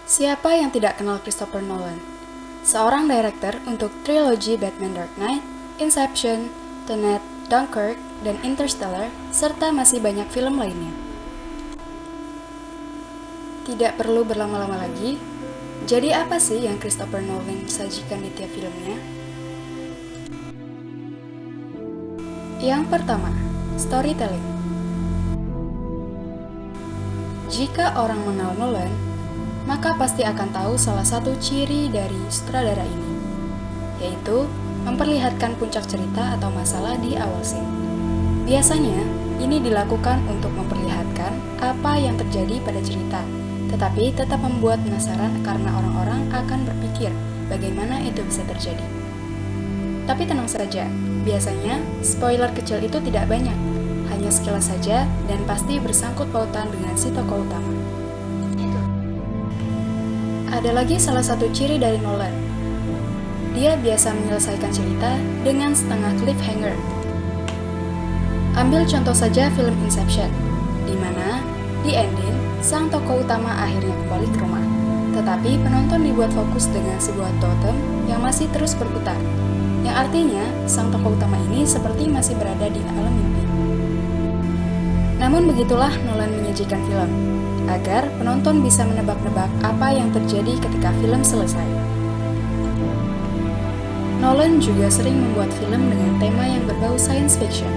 Siapa yang tidak kenal Christopher Nolan? Seorang director untuk trilogi Batman Dark Knight, Inception, Tenet, Dunkirk, dan Interstellar, serta masih banyak film lainnya. Tidak perlu berlama-lama lagi, jadi apa sih yang Christopher Nolan sajikan di tiap filmnya? Yang pertama, storytelling. Jika orang mengenal Nolan, maka pasti akan tahu salah satu ciri dari sutradara ini, yaitu memperlihatkan puncak cerita atau masalah di awal scene. Biasanya, ini dilakukan untuk memperlihatkan apa yang terjadi pada cerita, tetapi tetap membuat penasaran karena orang-orang akan berpikir bagaimana itu bisa terjadi. Tapi tenang saja, biasanya spoiler kecil itu tidak banyak, hanya sekilas saja dan pasti bersangkut pautan dengan si tokoh utama. Ada lagi salah satu ciri dari Nolan. Dia biasa menyelesaikan cerita dengan setengah cliffhanger. Ambil contoh saja film Inception, di mana di ending, sang tokoh utama akhirnya kembali ke rumah. Tetapi penonton dibuat fokus dengan sebuah totem yang masih terus berputar, yang artinya sang tokoh utama ini seperti masih berada di alam mimpi. Namun begitulah Nolan menyajikan film, agar penonton bisa menebak-nebak apa yang terjadi ketika film selesai. Nolan juga sering membuat film dengan tema yang berbau science fiction,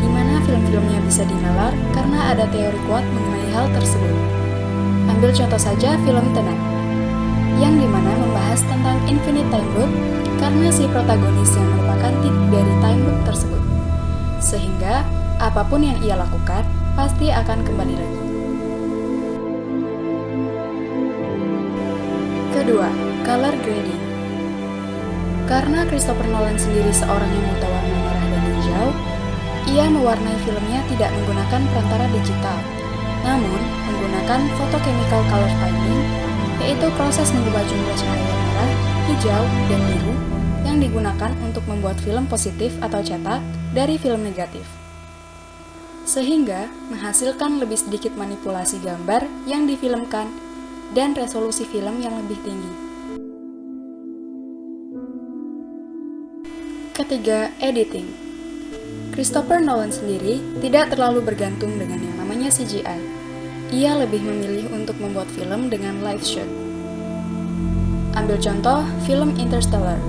di mana film-filmnya bisa dinalar karena ada teori kuat mengenai hal tersebut. Ambil contoh saja film Tenet, yang dimana membahas tentang infinite time loop karena si protagonis yang merupakan titik dari time loop tersebut. Sehingga, apapun yang ia lakukan, pasti akan kembali lagi. Kedua, color grading. Karena Christopher Nolan sendiri seorang yang buta warna merah dan hijau, ia mewarnai filmnya tidak menggunakan perantara digital, namun menggunakan photochemical color timing, yaitu proses mengubah jumlah cahaya merah, hijau, dan biru yang digunakan untuk membuat film positif atau cetak dari film negatif. Sehingga menghasilkan lebih sedikit manipulasi gambar yang difilmkan dan resolusi film yang lebih tinggi. Ketiga, editing. Christopher Nolan sendiri tidak terlalu bergantung dengan yang namanya CGI. Ia lebih memilih untuk membuat film dengan live shot. Ambil contoh film Interstellar.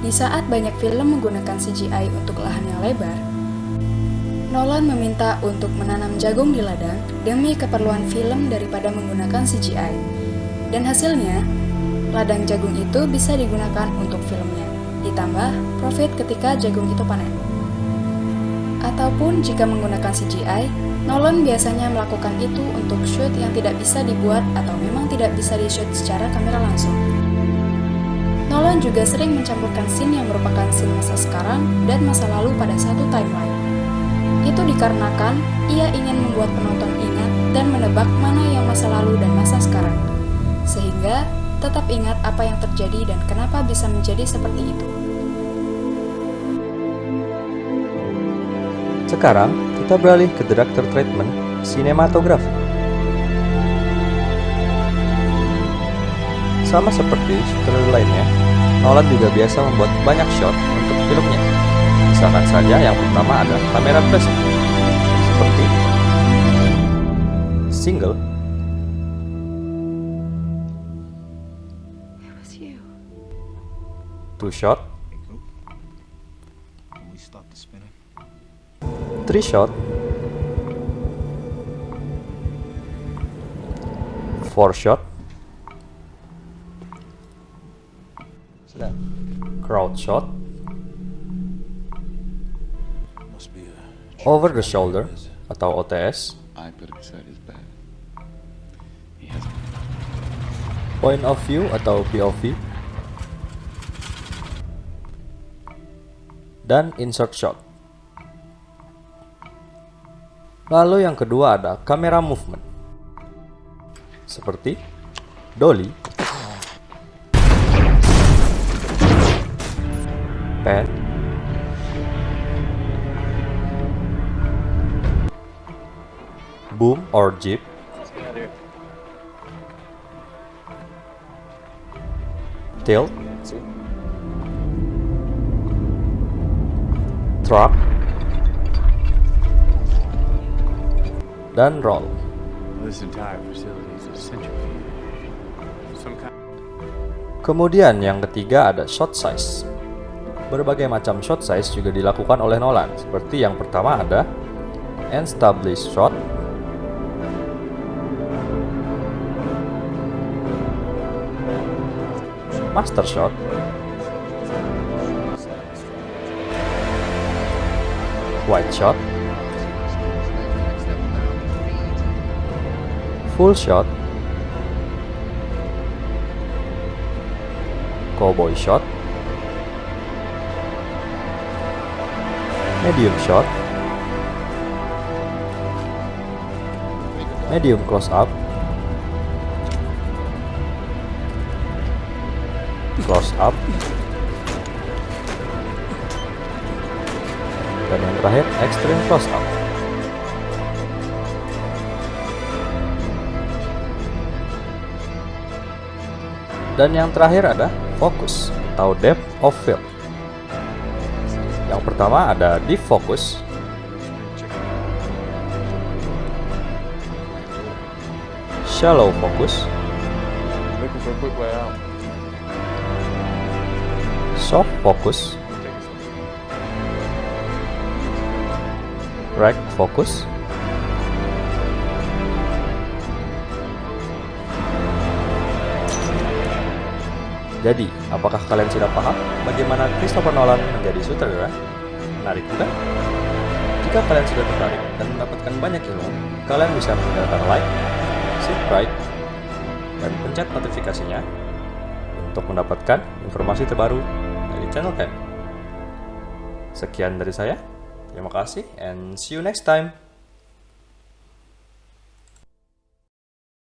Di saat banyak film menggunakan CGI untuk lahan yang lebar, Nolan meminta untuk menanam jagung di ladang demi keperluan film daripada menggunakan CGI. Dan hasilnya, ladang jagung itu bisa digunakan untuk filmnya, ditambah profit ketika jagung itu panen. Ataupun jika menggunakan CGI, Nolan biasanya melakukan itu untuk shoot yang tidak bisa dibuat atau memang tidak bisa di-shoot secara kamera langsung. Nolan juga sering mencampurkan scene yang merupakan scene masa sekarang dan masa lalu pada satu timeline. Itu dikarenakan ia ingin membuat penonton ingat dan menebak mana yang masa lalu dan masa sekarang, sehingga tetap ingat apa yang terjadi dan kenapa bisa menjadi seperti itu. Sekarang, kita beralih ke director treatment sinematografi. Sama seperti sutradara lainnya, Nolan juga biasa membuat banyak shot untuk filmnya. Misalkan saja yang pertama ada kamera placement, seperti single, two shot, three shot, four shot, crowd shot, over the shoulder atau OTS, point of view atau POV, dan insert shot. Lalu yang kedua ada kamera movement, seperti dolly, pan, boom or jib, tilt, truck, dan roll. This entire facility is a centrifuge. Some kind. Kemudian yang ketiga ada shot size. Berbagai macam shot size juga dilakukan oleh Nolan. Seperti yang pertama ada established shot, master shot, wide shot, full shot, cowboy shot, medium shot, medium close up, close up, dan yang terakhir extreme close up. Dan yang terakhir ada focus atau depth of field. Yang pertama ada deep focus, shallow focus, Looking for a quick way out. soft focus, right focus, Jadi, apakah kalian sudah paham bagaimana Christopher Nolan menjadi sutradara? Menarik bukan? Jika kalian sudah tertarik dan mendapatkan banyak ilmu, kalian bisa meninggalkan like, subscribe, dan pencet notifikasinya untuk mendapatkan informasi terbaru dari channel kami. Sekian dari saya, terima kasih and see you next time.